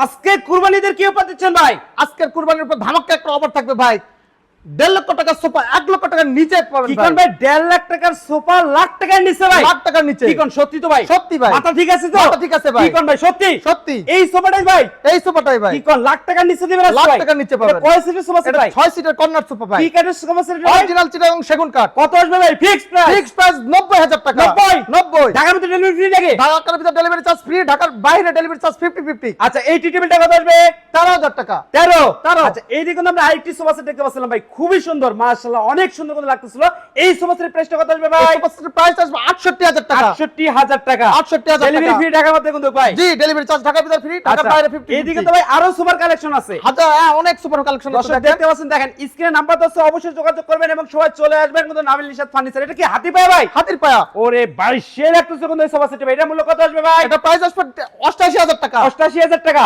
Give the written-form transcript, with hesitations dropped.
আজকে কুরবানিদের কি অফার দিচ্ছেন ভাই? আজকের কুরবানির উপর ধামাকা একটা অফার থাকবে ভাই। 1.5 লক্ষ টাকার সোফা 1 লক্ষ টাকার নিচে পাবেন কি কোন ভাই 1.5 লাখ টাকার সোফা লাখ টাকার নিচে ভাই? লাখ টাকার নিচে। কি কোন সত্যি তো ভাই? সত্যি ভাই। মাথা ঠিক আছে তো? মাথা ঠিক আছে ভাই। কি কোন ভাই সত্যি? সত্যি। এই সোফাটাই ভাই? এই সোফাটাই ভাই। কি কোন লাখ টাকার নিচে দিবেন আজকে লাখ ভাই? টাকার নিচে পাবেন। এটা কয় সিটের সোফা সেট এটা ভাই? 6 সিটের কর্নার সোফা ভাই। কি কাঠের সোফা সেট ভাই? অরিজিনাল চিটাগং সেগুন কাঠ। কত আসবে ভাই ফিক্সড প্রাইস? ফিক্স প্রাইস 90,000 টাকা। 90? ঢাকার মধ্যে ডেলিভারি ফ্রি লাগে? ঢাকার ভিতরে ডেলিভারি চার্জ ফ্রি, ঢাকার বাইরে ডেলিভারি চার্জ 50-50। আচ্ছা এই টি টেবিলটা কত আসবে? 13,000 টাকা। 13? 13 আচ্ছা এই দেখুন আমরা আরেকটি সোফা সেট দেখতে পাচ্ছিলাম ভাই, খুবই সুন্দর মাশাআল্লাহ, অনেক সুন্দর করে লাগতেছিল। এই সোফা সেটের প্রাইসটা কত আসবে ভাই? এই সোফা সেটের প্রাইস আসবে 68,000 টাকা। 68,000 টাকা। 68,000 ডেলিভারি টাকা। ফ্রি ঢাকার মধ্যে কিন্তু ভাই? জি, ডেলিভারি চার্জ ঢাকার ভিতরে ফ্রি, ঢাকার আচ্ছা, বাইরে 50-50। এইদিকে তো ভাই আরো সুপার কালেকশন আছে। হাজার অনেক সুপার কালেকশন আছে দর্শক দেখেন। দেখতে পাচ্ছেন, দেখেন স্ক্রিনে নাম্বার আছে, অবশ্যই যোগাযোগ করবেন এবং সবাই চলে আসবেন কিন্তু নাবিল নিশাত ফার্নিচার। এটা কি হাতি পায় ভাই? হাতির পায়া। ওরে ভাই সে লাগতেছে কিন্তু এই সোফা সেট ভাই, এটা মূল্য কত আসবে ভাই? এটা প্রাইস আসবে 88,000 টাকা। 88,000 টাকা।